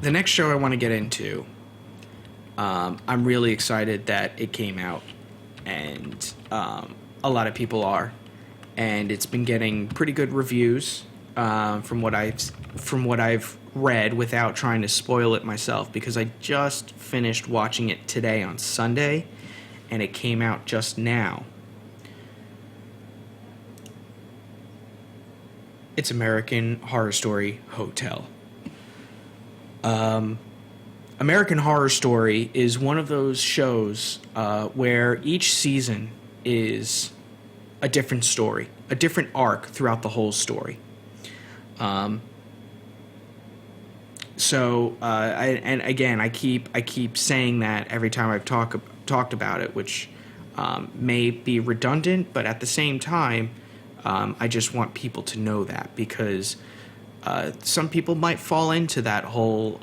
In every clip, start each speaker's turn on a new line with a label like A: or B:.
A: the next show I want to get into, I'm really excited that it came out, and a lot of people are, and it's been getting pretty good reviews from what I've read without trying to spoil it myself, because I just finished watching it today on Sunday, and it came out just now. It's American Horror Story Hotel. American Horror Story is one of those shows where each season is a different story, a different arc throughout the whole story. I keep saying that every time I've talked about it, which may be redundant, but at the same time, I just want people to know that, because some people might fall into that whole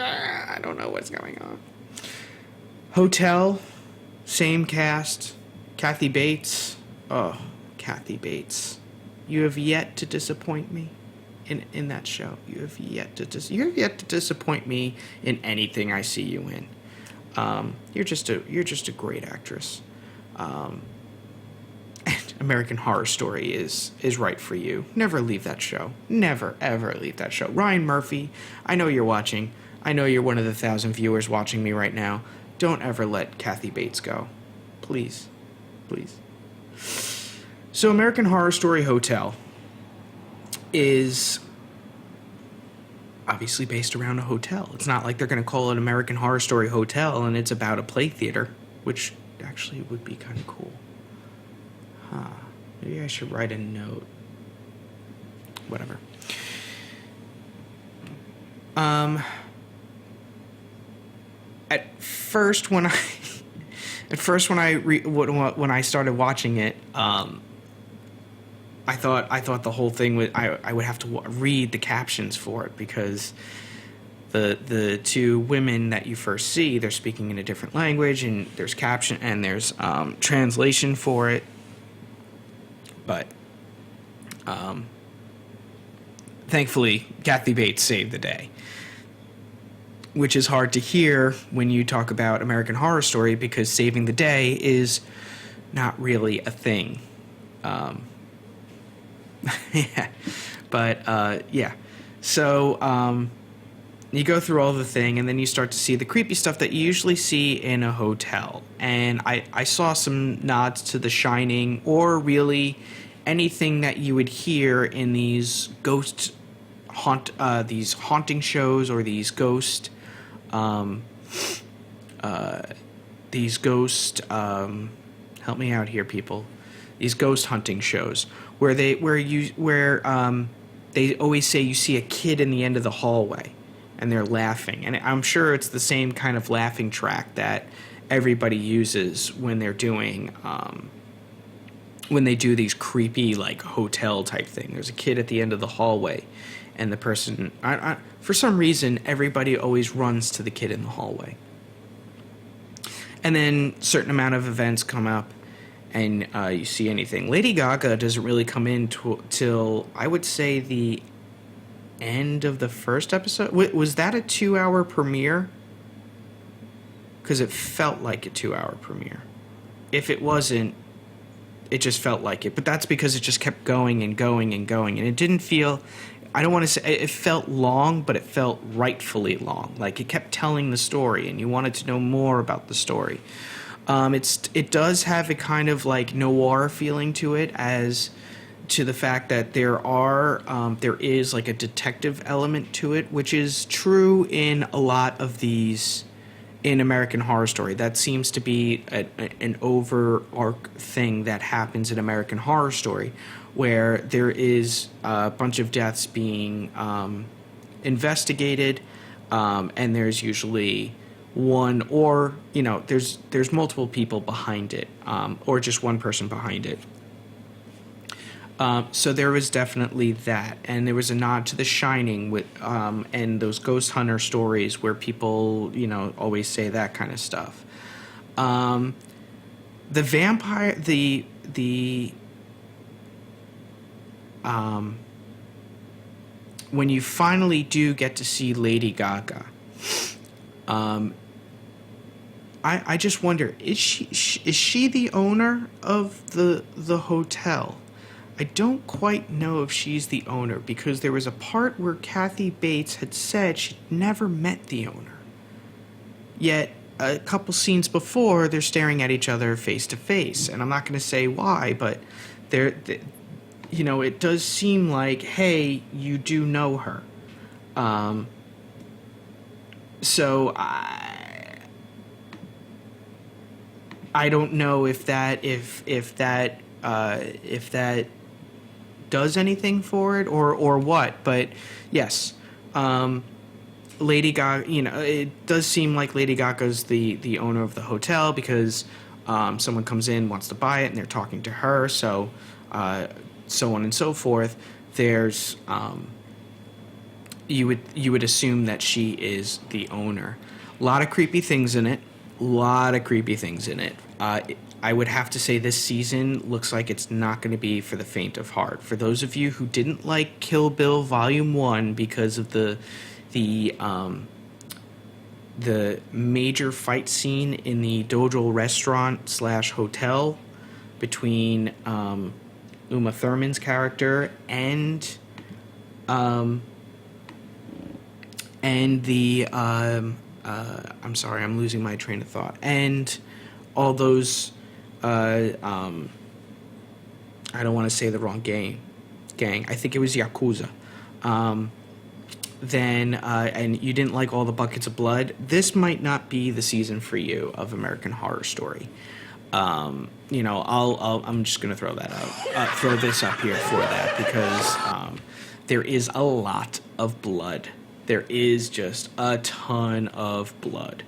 A: I don't know what's going on. Hotel, same cast, Kathy Bates. Oh, Kathy Bates, you have yet to disappoint me in that show. You have yet to disappoint me in anything I see you in. You're just a great actress. And American Horror Story is right for you. Never leave that show. Never, ever leave that show. Ryan Murphy, I know you're watching. I know you're one of the 1,000 viewers watching me right now. Don't ever let Kathy Bates go. Please. Please. So American Horror Story Hotel is obviously based around a hotel. It's not like they're going to call it American Horror Story Hotel and it's about a play theater, which actually would be kind of cool. Maybe I should write a note. Whatever. At first when I started watching it, I thought the whole thing was I would have to read the captions for it, because the two women that you first see, they're speaking in a different language, and there's caption and there's translation for it. But thankfully, Kathy Bates saved the day, which is hard to hear when you talk about American Horror Story, because saving the day is not really a thing. Yeah. But, yeah. So, you go through all the thing, and then you start to see the creepy stuff that you usually see in a hotel. And I saw some nods to The Shining, or really anything that you would hear in these these haunting shows, or these ghost, help me out here, people. These ghost hunting shows where they always say you see a kid in the end of the hallway and they're laughing, and I'm sure it's the same kind of laughing track that everybody uses when they're doing when they do these creepy like hotel type thing. There's a kid at the end of the hallway, and the person for some reason everybody always runs to the kid in the hallway. And then certain amount of events come up, and you see anything. Lady Gaga doesn't really come in till I would say the end of the first episode. Was that a 2-hour premiere? Because it felt like a 2-hour premiere. If it wasn't, it just felt like it. But that's because it just kept going and going and going, and it didn't feel. I don't want to say it felt long, but it felt rightfully long. Like it kept telling the story, and you wanted to know more about the story. It does have a kind of like noir feeling to it, as to the fact that there is like a detective element to it, which is true in a lot of these in American Horror Story. That seems to be an over arc thing that happens in American Horror Story, where there is a bunch of deaths being investigated, and there's usually one, or there's multiple people behind it, or just one person behind it. So there was definitely that, and there was a nod to The Shining with and those ghost hunter stories where people always say that kind of stuff. The vampire, when you finally do get to see Lady Gaga, I just wonder, is she the owner of the hotel? I don't quite know if she's the owner, because there was a part where Kathy Bates had said she'd never met the owner. Yet a couple scenes before, they're staring at each other face to face, and I'm not going to say why, but it does seem like, hey, you do know her. So I don't know if that does anything for it or what, but yes, Lady Gaga. It does seem like Lady Gaga's the owner of the hotel, because someone comes in, wants to buy it, and they're talking to her. So so on and so forth. There's you would assume that she is the owner. A lot of creepy things in it. I would have to say this season looks like it's not going to be for the faint of heart. For those of you who didn't like Kill Bill Volume 1 because of the major fight scene in the Dojo restaurant / hotel between Uma Thurman's character and the I'm sorry, I'm losing my train of thought. And all those I don't want to say the wrong gang. I think it was Yakuza. And you didn't like all the buckets of blood, this might not be the season for you of American Horror Story. I'm just gonna throw that out, throw this up here for that, because there is a lot of blood. There is just a ton of blood,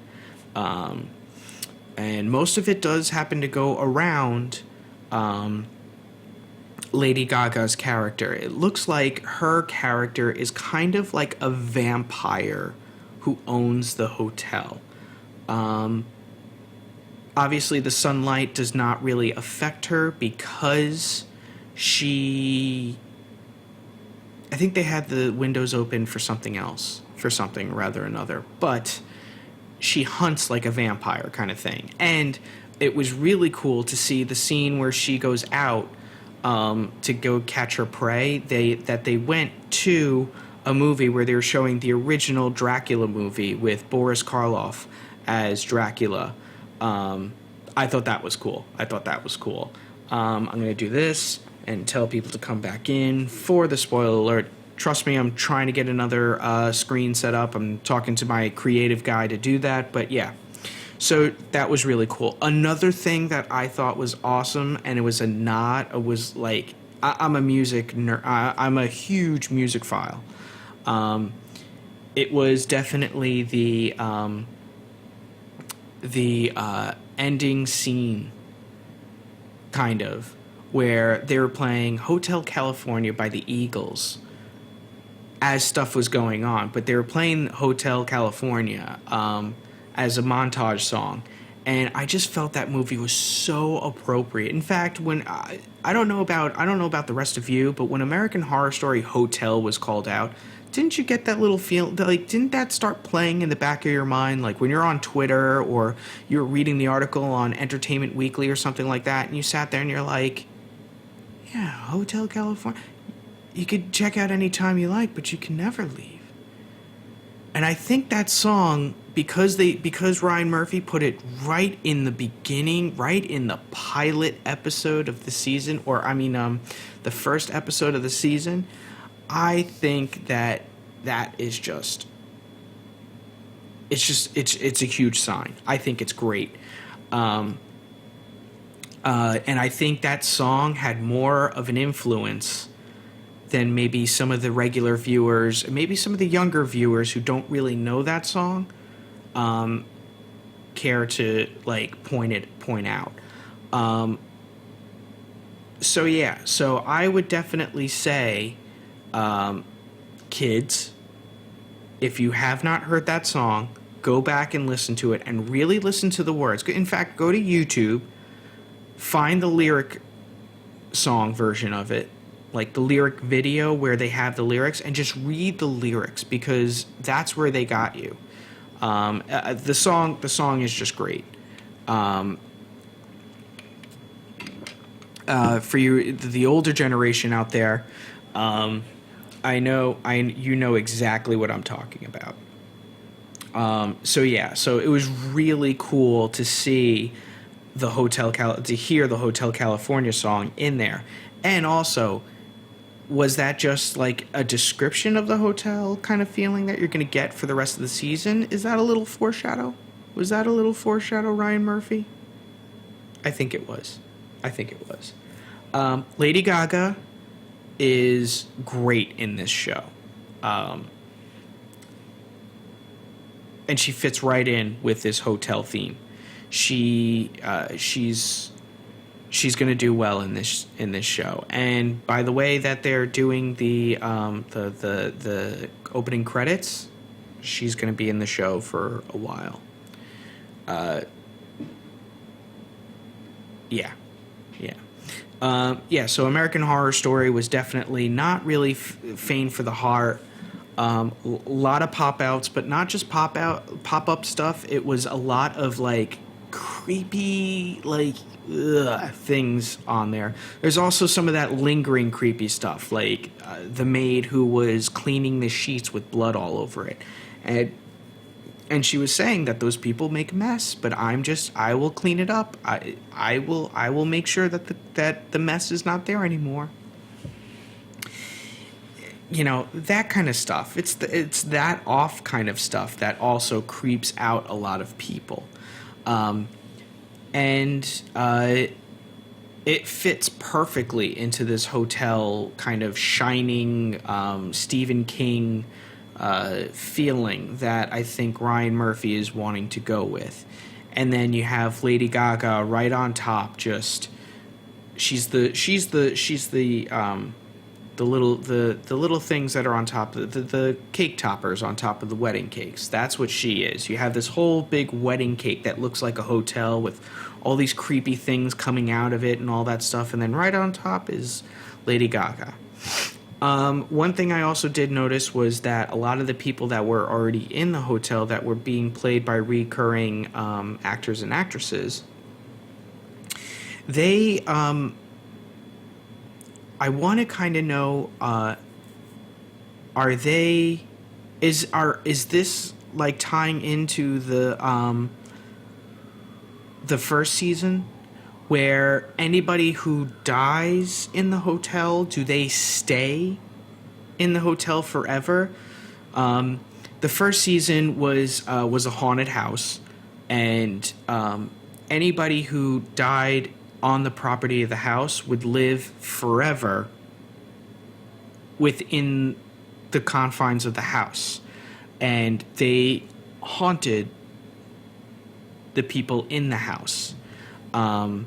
A: and most of it does happen to go around Lady Gaga's character. It looks like her character is kind of like a vampire who owns the hotel. Obviously, the sunlight does not really affect her because I think they had the windows open for something else, for something rather another. But she hunts like a vampire kind of thing. And it was really cool to see the scene where she goes out to go catch her prey. They went to a movie where they were showing the original Dracula movie with Boris Karloff as Dracula. I thought that was cool. I'm going to do this and tell people to come back in for the spoiler alert. Trust me, I'm trying to get another screen set up. I'm talking to my creative guy to do that. But yeah, so that was really cool. Another thing that I thought was awesome, and it was a nod, was like, I'm a music nerd. I'm a huge music file. It was definitely the ending scene, kind of, where they were playing Hotel California by the Eagles as stuff was going on, but they were playing Hotel California as a montage song, and I just felt that movie was so appropriate. In fact, when I don't know about the rest of you, but when American Horror Story Hotel was called out, didn't you get that little feel, like, didn't that start playing in the back of your mind? Like when you're on Twitter or you're reading the article on Entertainment Weekly or something like that, and you sat there and you're like, yeah, Hotel California, you could check out any time you like, but you can never leave. And I think that song, because Ryan Murphy put it right in the beginning, right in the pilot episode of the season, the first episode of the season, I think that is just, it's a huge sign. I think it's great. And I think that song had more of an influence than maybe some of the regular viewers, maybe some of the younger viewers who don't really know that song, care to like point out. So I would definitely say, kids, if you have not heard that song, go back and listen to it and really listen to the words. In fact, go to YouTube, find the lyric song version of it, like the lyric video where they have the lyrics, and just read the lyrics, because that's where they got you. The song is just great. For you, the older generation out there, you know exactly what I'm talking about. So it was really cool to see to hear the Hotel California song in there. And also, was that just like a description of the hotel kind of feeling that you're going to get for the rest of the season? Is that a little foreshadow? Was that a little foreshadow, Ryan Murphy? I think it was. Lady Gaga is great in this show. And she fits right in with this hotel theme. She's going to do well in this show. And by the way that they're doing the opening credits, she's going to be in the show for a while. So American Horror Story was definitely not really faint for the heart. A lot of pop-outs, but not just pop-up stuff. It was a lot of, like, creepy, like, things on there. There's also some of that lingering creepy stuff, like the maid who was cleaning the sheets with blood all over it. And she was saying that those people make a mess, but I will clean it up. I will make sure that the mess is not there anymore. You know, that kind of stuff. It's that off kind of stuff that also creeps out a lot of people. It fits perfectly into this hotel kind of shining Stephen King feeling that I think Ryan Murphy is wanting to go with. And then you have Lady Gaga right on top. Just she's the little things that are on top, the cake toppers on top of the wedding cakes. That's what she is. You have this whole big wedding cake that looks like a hotel with all these creepy things coming out of it and all that stuff. And then right on top is Lady Gaga. One thing I also did notice was that a lot of the people that were already in the hotel that were being played by recurring actors and actresses, they... I want to kind of know, is this like tying into the first season, where anybody who dies in the hotel, do they stay in the hotel forever? The first season was a haunted house, and anybody who died on the property of the house would live forever within the confines of the house. And they haunted the people in the house. And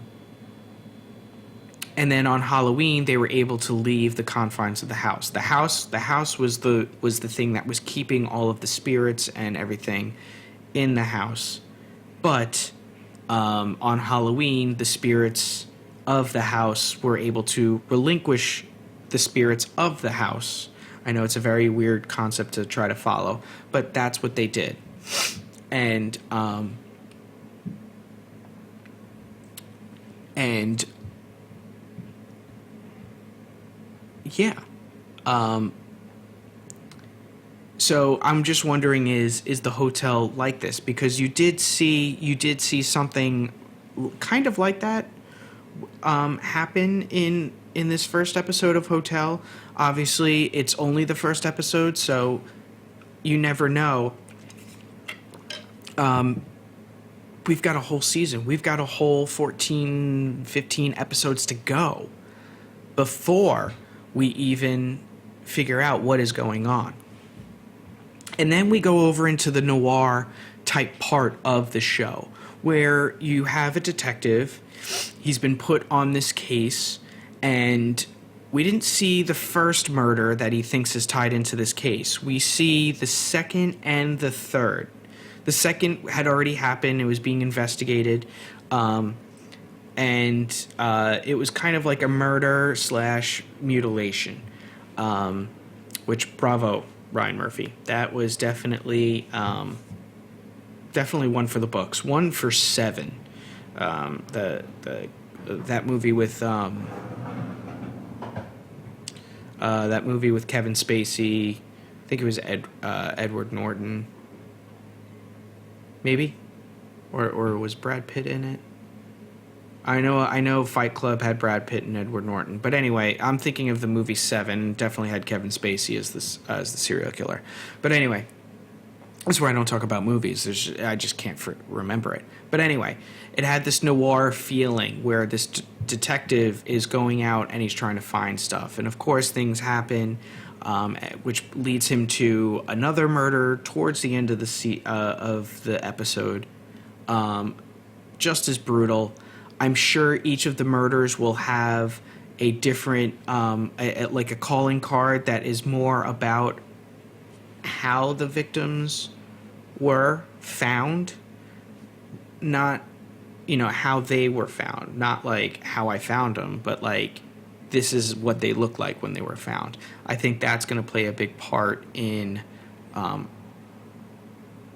A: then on Halloween, they were able to leave the confines of the house. The house was the thing that was keeping all of the spirits and everything in the house. But on Halloween, the spirits of the house were able to relinquish the spirits of the house. I know it's a very weird concept to try to follow, but that's what they did. And yeah. So I'm just wondering, is the hotel like this? Because you did see something kind of like that happen in this first episode of Hotel. Obviously, it's only the first episode, so you never know. We've got a whole season. We've got a whole 14, 15 episodes to go before we even figure out what is going on. And then we go over into the noir type part of the show, where you have a detective. He's been put on this case, and we didn't see the first murder that he thinks is tied into this case. We see the second and the third. The second had already happened. It was being investigated. and it was kind of like a murder slash mutilation, which bravo, Ryan Murphy. That was definitely definitely one for the books. One for Seven, the that movie with Kevin Spacey. I think it was Edward Norton, maybe, or was Brad Pitt in it? I know Fight Club had Brad Pitt and Edward Norton, but anyway, I'm thinking of the movie Seven. Definitely had Kevin Spacey as the serial killer. But anyway, that's where I don't talk about movies. I just can't remember it. But anyway, it had this noir feeling where this detective is going out and he's trying to find stuff, and of course things happen, which leads him to another murder towards the end of the episode. Just as brutal. I'm sure each of the murders will have a different, like a calling card that is more about how the victims were found, not, how they were found, not like how I found them, but like this is what they look like when they were found. I think that's going to play a big part in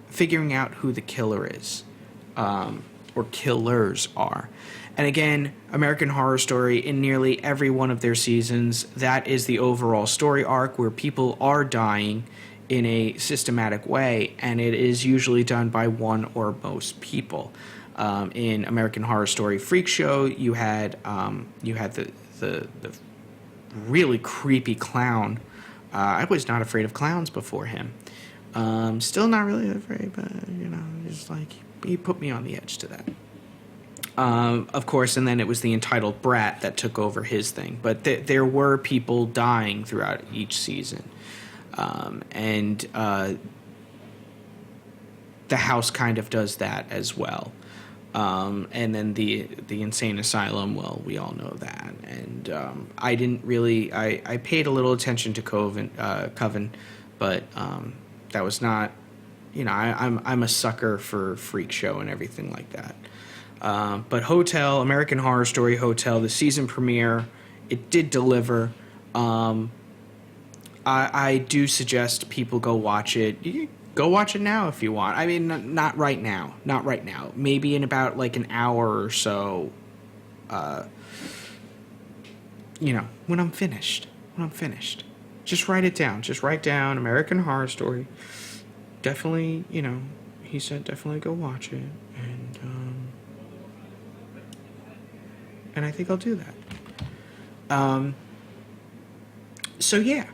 A: figuring out who the killer is. Or killers are. And again, American Horror Story, in nearly every one of their seasons, that is the overall story arc where people are dying in a systematic way, and it is usually done by one or most people. In American Horror Story Freak Show, you had the really creepy clown. I was not afraid of clowns before him. Still not really afraid, but just like he put me on the edge to that. Of course, and then it was the entitled brat that took over his thing. But there were people dying throughout each season. And the house kind of does that as well. And then the insane asylum, well, we all know that. And I didn't really... I paid a little attention to Coven, but that was not... I'm a sucker for Freak Show and everything like that. But Hotel, American Horror Story Hotel, the season premiere, it did deliver. I do suggest people go watch it. You can go watch it now if you want. I mean, not right now. Not right now. Maybe in about like an hour or so. When I'm finished. Just write it down. Just write down American Horror Story. Definitely, he said definitely go watch it. And I think I'll do that. So yeah,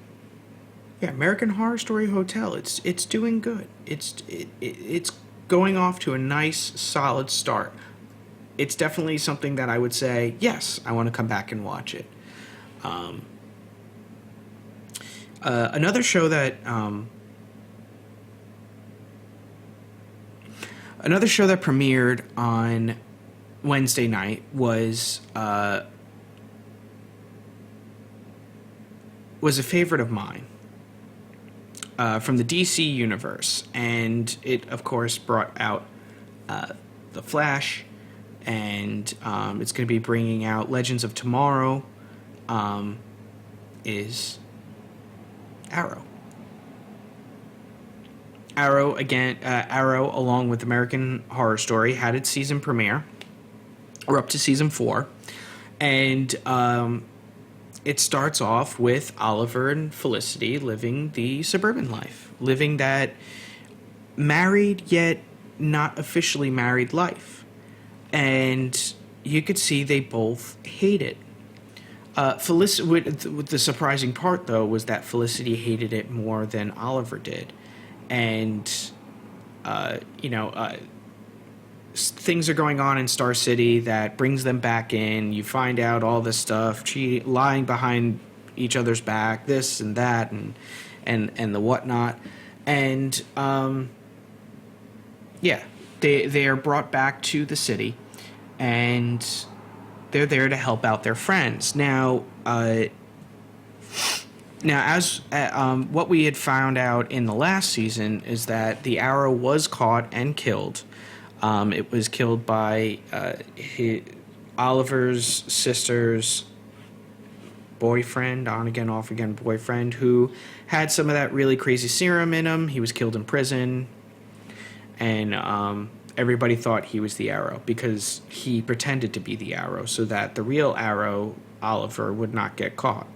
A: American Horror Story Hotel. It's doing good. It's going off to a nice, solid start. It's definitely something that I would say, yes, I want to come back and watch it. Another show that premiered on Wednesday night was a favorite of mine from the DC universe, and it of course brought out The Flash, and it's going to be bringing out Legends of Tomorrow. Is Arrow. Arrow, along with American Horror Story, had its season premiere. We're up to season 4, and it starts off with Oliver and Felicity living the suburban life, living that married yet not officially married life, and you could see they both hate it. The surprising part, though, was that Felicity hated it more than Oliver did, and things are going on in Star City that brings them back in. You find out all this stuff, lying behind each other's back, this and that, and the whatnot. And they are brought back to the city, and they're there to help out their friends. Now, as what we had found out in the last season is that the Arrow was caught and killed. It was killed by Oliver's sister's boyfriend, on again, off again boyfriend, who had some of that really crazy serum in him. He was killed in prison, and everybody thought he was the Arrow because he pretended to be the Arrow so that the real Arrow, Oliver, would not get caught.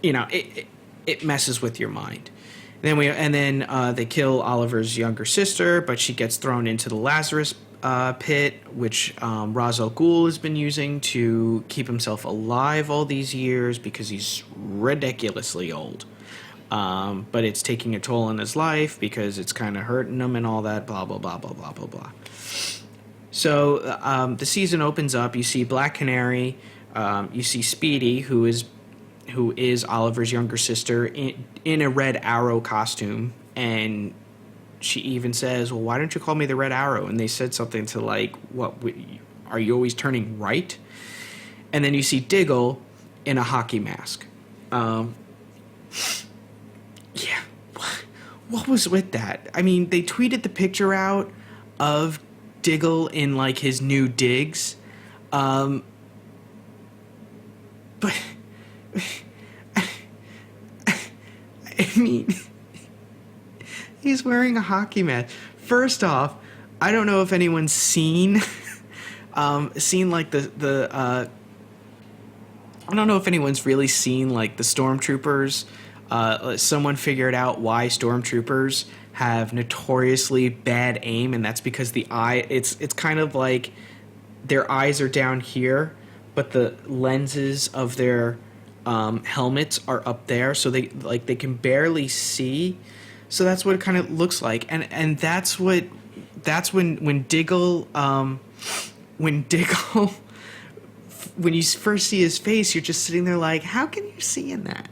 A: You know, it messes with your mind. And then they kill Oliver's younger sister, but she gets thrown into the Lazarus pit, which Ra's al Ghul has been using to keep himself alive all these years because he's ridiculously old. But it's taking a toll on his life because it's kind of hurting him and all that, blah, blah, blah, blah, blah, blah, blah. So the season opens up. You see Black Canary. You see Speedy, who is Oliver's younger sister, in a Red Arrow costume, and she even says, well, why don't you call me the Red Arrow? And they said something to like, what, are you always turning right? And then you see Diggle in a hockey mask. Yeah, what was with that? I mean, they tweeted the picture out of Diggle in like his new digs, but I mean, he's wearing a hockey mask. First off, I don't know if anyone's seen like I don't know if anyone's really seen like the stormtroopers. Someone figured out why stormtroopers have notoriously bad aim, and that's because it's kind of like their eyes are down here, but the lenses of their helmets are up there, so they can barely see. So that's what it kind of looks like, and that's when Diggle when you first see his face, you're just sitting there like, how can you see in that?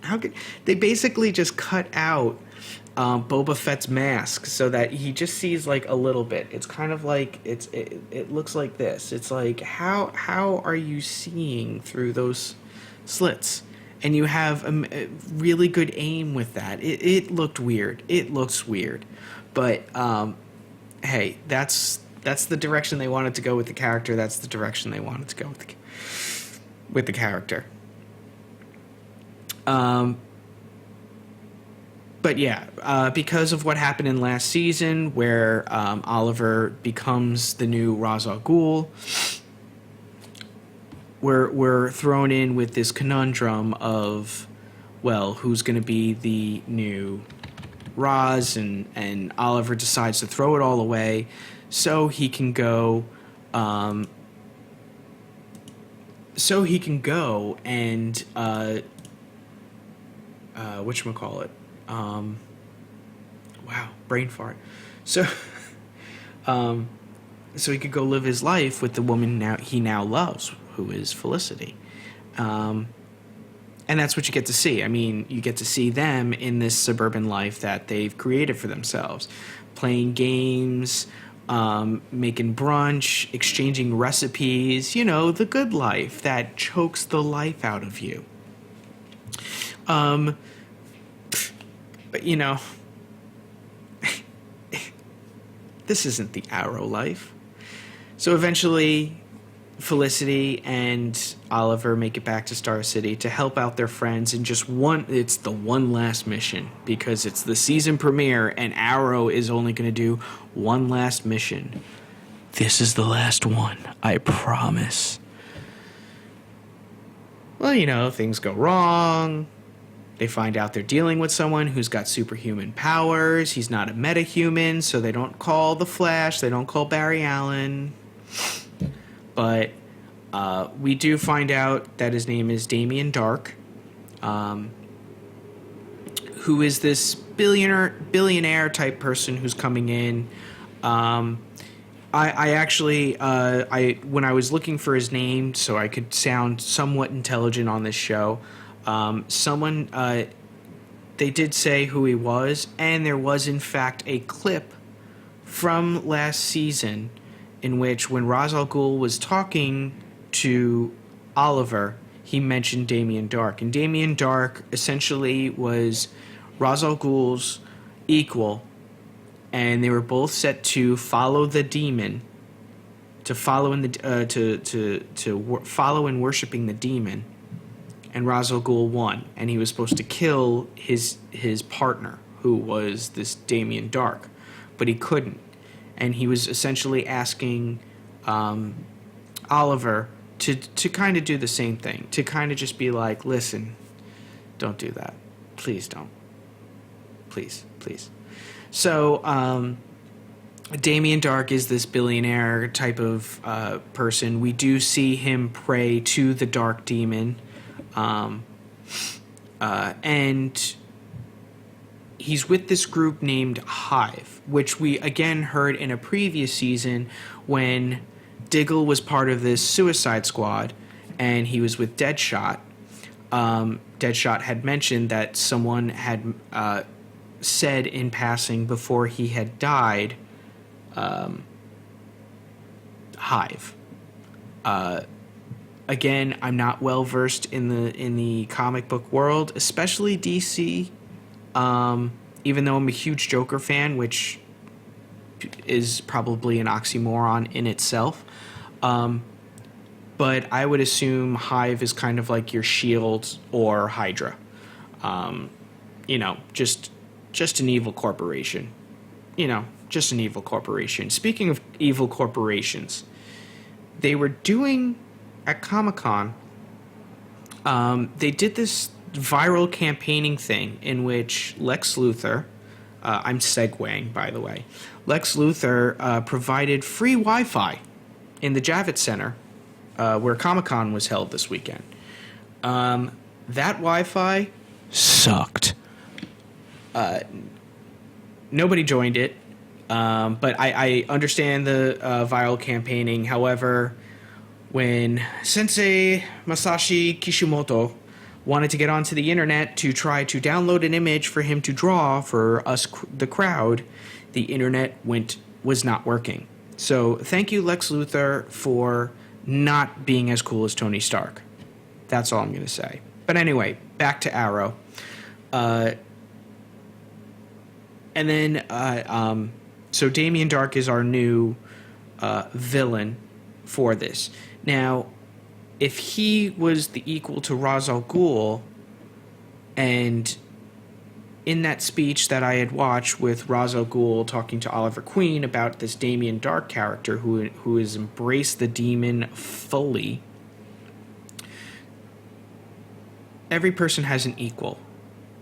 A: How could they basically just cut out Boba Fett's mask so that he just sees like a little bit? It's kind of like it looks like this. It's like how are you seeing through those slits? And you have a really good aim with that. It looked weird. It looks weird, but hey, that's the direction they wanted to go with the character. That's the direction they wanted to go with the character. But yeah, because of what happened in last season, where Oliver becomes the new Ra's al Ghul, we're thrown in with this conundrum of, well, who's going to be the new Ra's, and Oliver decides to throw it all away so he can go and whatchamacallit, wow, brain fart. So he could go live his life with the woman he now loves, who is Felicity. And that's what you get to see. I mean, you get to see them in this suburban life that they've created for themselves. Playing games, making brunch, exchanging recipes, the good life that chokes the life out of you. But, this isn't the Arrow life. So eventually, Felicity and Oliver make it back to Star City to help out their friends in it's the one last mission, because it's the season premiere and Arrow is only going to do one last mission. This is the last one, I promise. Well, things go wrong. They find out they're dealing with someone who's got superhuman powers. He's not a metahuman, so they don't call the Flash. They don't call Barry Allen. But we do find out that his name is Damien Dark, who is this billionaire type person who's coming in. I actually, when I was looking for his name so I could sound somewhat intelligent on this show, they did say who he was, and there was in fact a clip from last season in which, when Ra's al Ghul was talking to Oliver, he mentioned Damien Dark. And Damien Dark essentially was Ra's al Ghul's equal, and they were both set to follow the demon to follow in the follow and worshiping the demon, and Ra's al Ghul won, and he was supposed to kill his partner, who was this Damien Dark, but he couldn't, and he was essentially asking Oliver to kind of do the same thing, to kind of just be like, listen, don't do that, please don't, please. So Damien Dark is this billionaire type of person. We do see him pray to the dark demon, and he's with this group named Hive, which we again heard in a previous season when Diggle was part of this Suicide Squad and he was with Deadshot. Deadshot had mentioned that someone had said in passing before he had died, Hive. Again, I'm not well versed in the comic book world, especially DC. Even though I'm a huge Joker fan, which is probably an oxymoron in itself. But I would assume Hive is kind of like your Shield or Hydra. Just an evil corporation. Just an evil corporation. Speaking of evil corporations, they were doing at Comic-Con, they did this viral campaigning thing in which Lex Luthor, I'm segueing, by the way, Lex Luthor provided free Wi-Fi in the Javits Center, where Comic-Con was held this weekend. That Wi-Fi sucked. Nobody joined it, but I understand the viral campaigning. However, when Sensei Masashi Kishimoto wanted to get onto the internet to try to download an image for him to draw for us, the crowd, the internet was not working. So thank you, Lex Luthor, for not being as cool as Tony Stark. That's all I'm going to say. But anyway, back to Arrow. And then, so Damien Dark is our new villain for this. Now, if he was the equal to Ra's al Ghul, and in that speech that I had watched with Ra's al Ghul talking to Oliver Queen about this Damien Dark character who has embraced the demon fully, every person has an equal,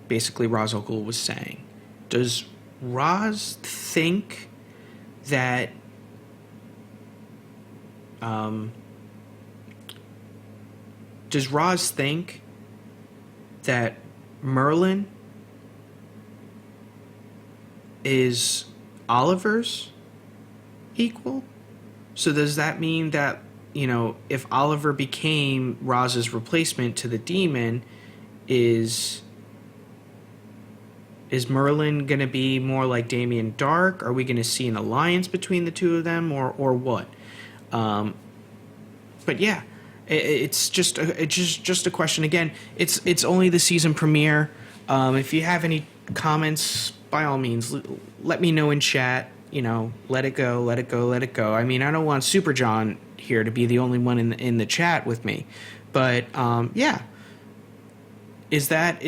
A: basically Ra's al Ghul was saying. Does Ra's think that Merlin is Oliver's equal? So does that mean that, if Oliver became Raz's replacement to the demon, is Merlin going to be more like Damien Dark? Are we going to see an alliance between the two of them, or what? But yeah, it's just a question. Again, it's only the season premiere. If you have any comments, by all means, let me know in chat. Let it go. I mean, I don't want Super John here to be the only one in the chat with me, but yeah, is that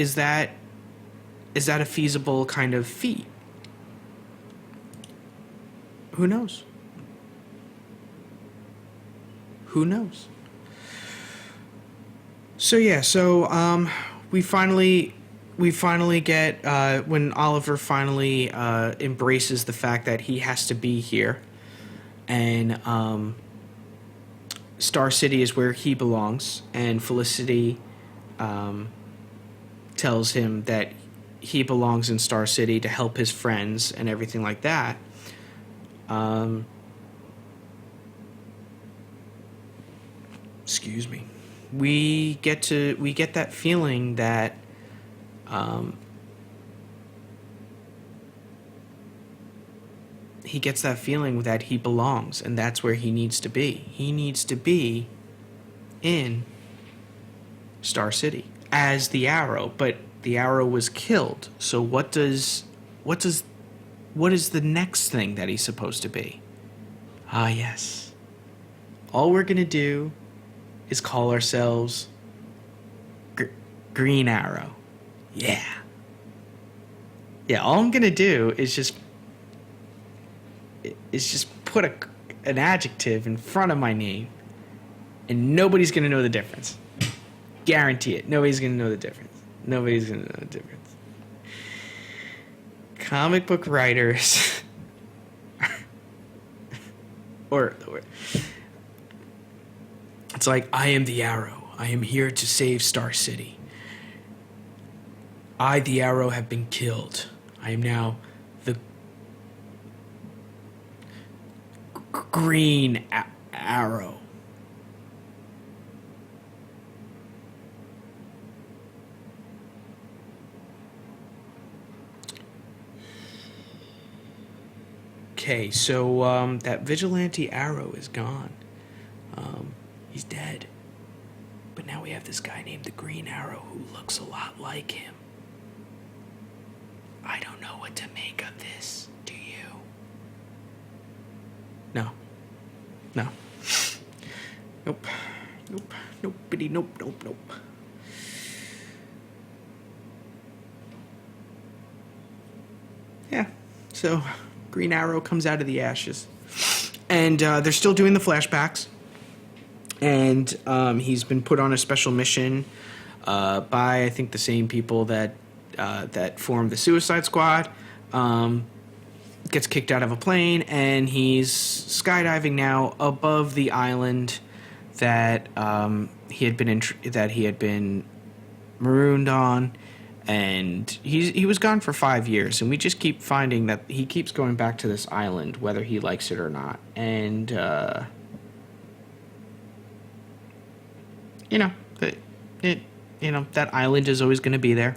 A: a feasible kind of feat? Who knows? So yeah, we finally get when Oliver finally embraces the fact that he has to be here, and Star City is where he belongs, and Felicity tells him that he belongs in Star City to help his friends and everything like that. Excuse me. We get that feeling that he gets that feeling that he belongs, and that's where he needs to be. He needs to be in Star City as the Arrow, but the Arrow was killed. So what is the next thing that he's supposed to be? Ah, yes. All we're going to do is call ourselves Green Arrow. Yeah. Yeah, all I'm going to do is just put an adjective in front of my name, and nobody's going to know the difference. Guarantee it. Nobody's going to know the difference. Nobody's going to know the difference. Comic book writers or it's like, I am the Arrow. I am here to save Star City. I, the Arrow, have been killed. I am now the Green Arrow. Okay, so that vigilante Arrow is gone. He's dead. But now we have this guy named the Green Arrow who looks a lot like him. I don't know what to make of this. Do you? No. No. Nope. Nope. Nope. Bitty. Nope. Nope. Nope. Yeah. So, Green Arrow comes out of the ashes. And they're still doing the flashbacks. And he's been put on a special mission by, I think, the same people that formed the Suicide Squad. Gets kicked out of a plane, and he's skydiving now above the island that he had been marooned on, and he was gone for 5 years, and we just keep finding that he keeps going back to this island, whether he likes it or not, and that island is always going to be there.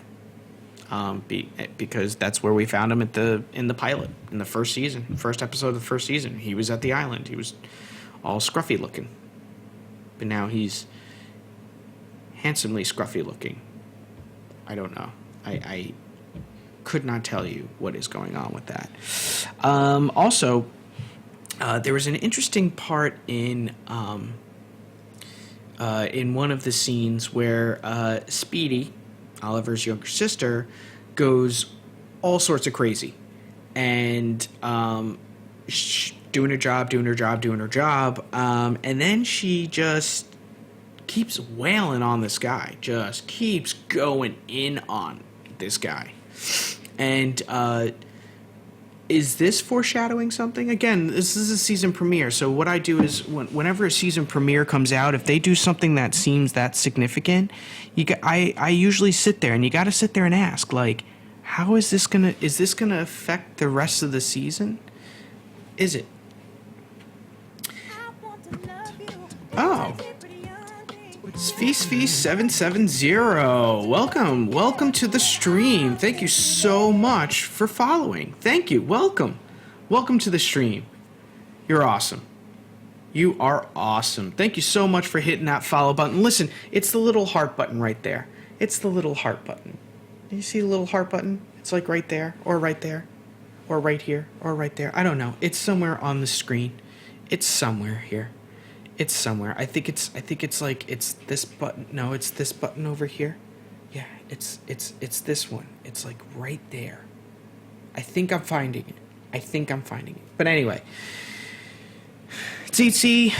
A: Because that's where we found him in the pilot, in the first episode of the first season. He was at the island. He was all scruffy looking, but now he's handsomely scruffy looking. I don't know. I could not tell you what is going on with that. Also, there was an interesting part in one of the scenes where Speedy, Oliver's younger sister, goes all sorts of crazy, and doing her job, and then she just keeps wailing on this guy, just keeps going in on this guy. And is this foreshadowing something? Again, this is a season premiere, so what I do is whenever a season premiere comes out, if they do something that seems that significant, I usually sit there, and you got to sit there and ask, like, how is this gonna affect the rest of the season? Is it? Oh. It's Feast 770. Welcome to the stream. Thank you so much for following. Thank you. Welcome to the stream. You're awesome. You are awesome. Thank you so much for hitting that follow button. Listen, it's the little heart button right there. It's the little heart button. Do you see the little heart button? It's like right there, or right there, or right here, or right there. I don't know. It's somewhere on the screen. It's somewhere here. It's somewhere. I think it's like it's this button. No, it's this button over here. Yeah, it's this one. It's like right there. I think I'm finding it. But anyway, TC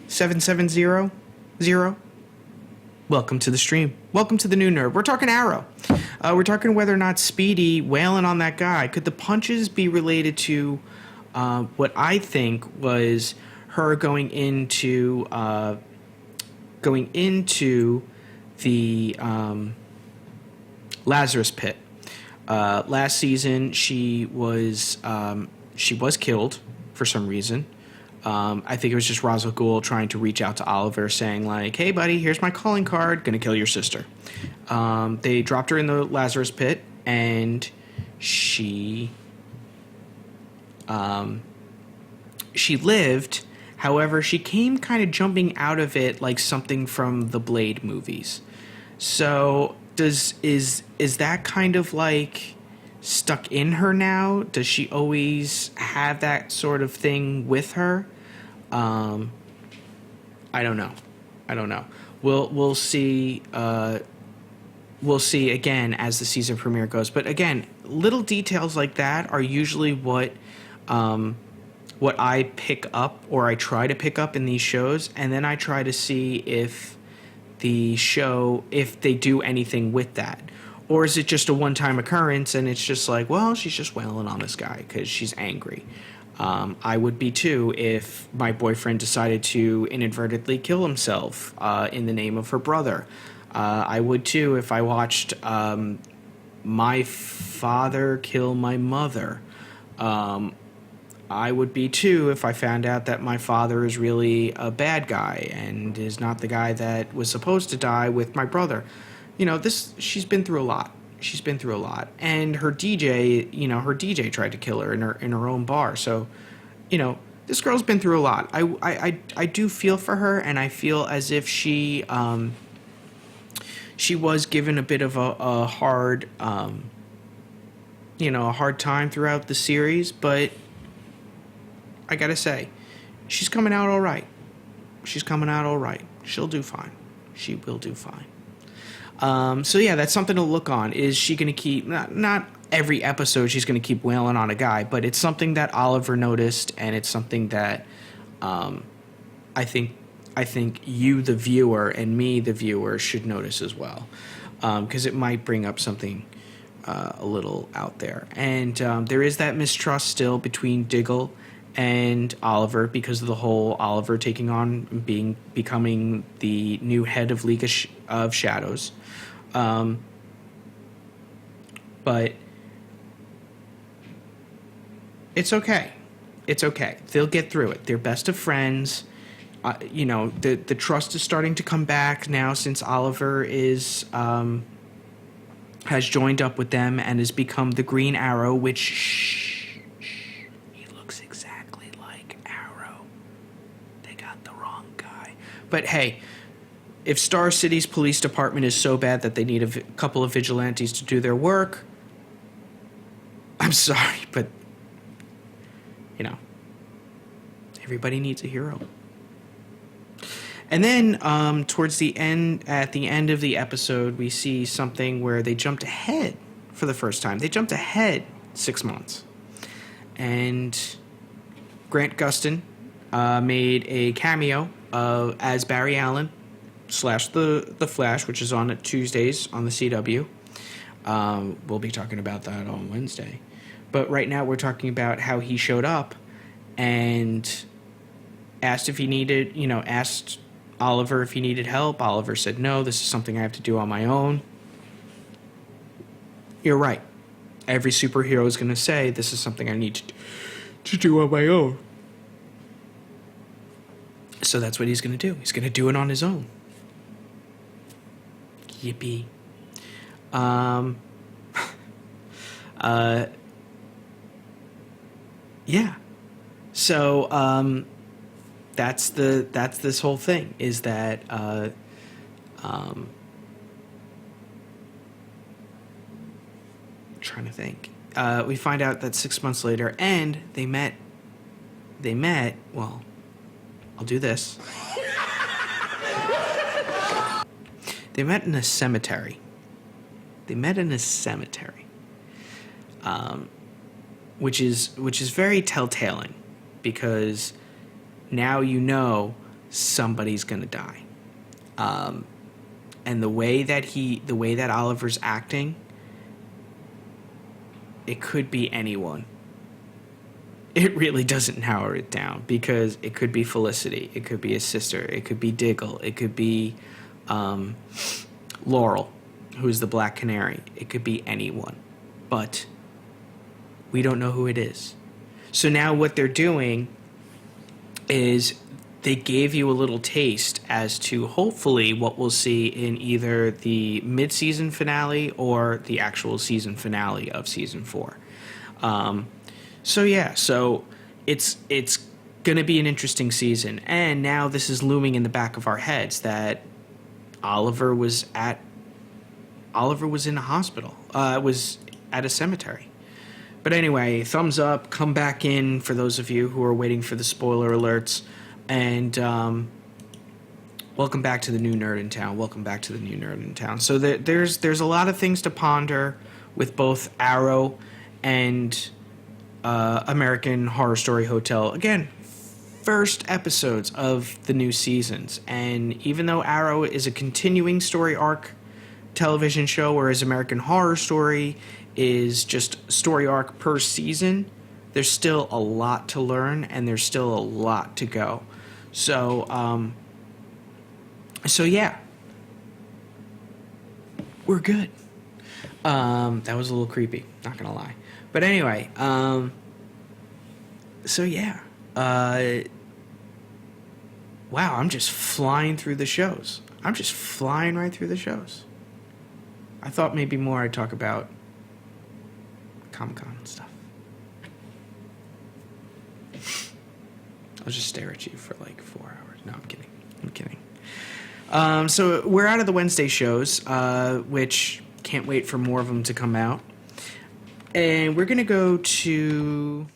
A: 7700. Welcome to the stream. Welcome to the new nerd. We're talking Arrow. We're talking whether or not Speedy wailing on that guy. Could the punches be related to what I think was her going into the Lazarus Pit. Last season, she was killed for some reason. I think it was just Ra's al Ghul trying to reach out to Oliver, saying like, "Hey, buddy, here's my calling card. Gonna kill your sister." They dropped her in the Lazarus Pit, and she lived. However, she came kind of jumping out of it like something from the Blade movies. So is that kind of like stuck in her now? Does she always have that sort of thing with her? I don't know. I don't know. We'll see. We'll see again as the season premiere goes. But again, little details like that are usually what I pick up, or I try to pick up in these shows, and then I try to see if if they do anything with that. Or is it just a one-time occurrence and it's just like, well, she's just wailing on this guy because she's angry. I would be too if my boyfriend decided to inadvertently kill himself in the name of her brother. I would too if I watched my father kill my mother. I would be too if I found out that my father is really a bad guy and is not the guy that was supposed to die with my brother. She's been through a lot. She's been through a lot. And her DJ tried to kill her in her own bar. So, this girl's been through a lot. I do feel for her, and I feel as if she was given a bit of a hard time throughout the series, but I gotta say, she's coming out all right. She's coming out all right. She'll do fine. She will do fine. So yeah, that's something to look on. Is she going to keep, not every episode she's going to keep wailing on a guy, but it's something that Oliver noticed, and it's something that I think you, the viewer, and me, the viewer, should notice as well, because it might bring up something a little out there. And there is that mistrust still between Diggle and Oliver because of the whole Oliver taking on becoming the new head of League of Shadows. But it's okay. It's okay. They'll get through it. They're best of friends. The trust is starting to come back now since Oliver has joined up with them and has become the Green Arrow, which he looks exactly like Arrow. They got the wrong guy. But hey, if Star City's police department is so bad that they need a couple of vigilantes to do their work, I'm sorry, but everybody needs a hero. And then towards the end, at the end of the episode, we see something where they jumped ahead for the first time. They jumped ahead 6 months. And Grant Gustin made a cameo as Barry Allen / the Flash, which is on Tuesdays on the CW. We'll be talking about that on Wednesday. But right now we're talking about how he showed up and asked Oliver if he needed help. Oliver said, no, this is something I have to do on my own. You're right. Every superhero is going to say, this is something I need to do on my own. So that's what he's going to do. He's going to do it on his own. Yippee. Yeah. So, that's this whole thing, is that trying to think. We find out that 6 months later, and they met, well, I'll do this. They met in a cemetery. Which is very telltale, because now somebody's gonna die. And the way that Oliver's acting, it could be anyone. It really doesn't narrow it down, because it could be Felicity, it could be his sister, it could be Diggle, it could be Laurel, who's the Black Canary. It could be anyone, but we don't know who it is. So now what they're doing is they gave you a little taste as to hopefully what we'll see in either the mid-season finale or the actual season finale of season 4. So it's going to be an interesting season. And now this is looming in the back of our heads that Oliver was in a hospital, was at a cemetery. But anyway, thumbs up, come back in for those of you who are waiting for the spoiler alerts. And welcome back to the new nerd in town. Welcome back to the new nerd in town. So there's a lot of things to ponder with both Arrow and American Horror Story Hotel. Again, first episodes of the new seasons. And even though Arrow is a continuing story arc television show, whereas American Horror Story is just story arc per season, there's still a lot to learn and there's still a lot to go. So, yeah, we're good. That was a little creepy, not gonna lie. But anyway, so yeah, wow, I'm just flying through the shows. I'm just flying right through the shows. I thought maybe more I'd talk about Comic-Con and stuff. I'll just stare at you for like 4 hours. No, I'm kidding. So we're out of the Wednesday shows, which can't wait for more of them to come out. And we're going to go to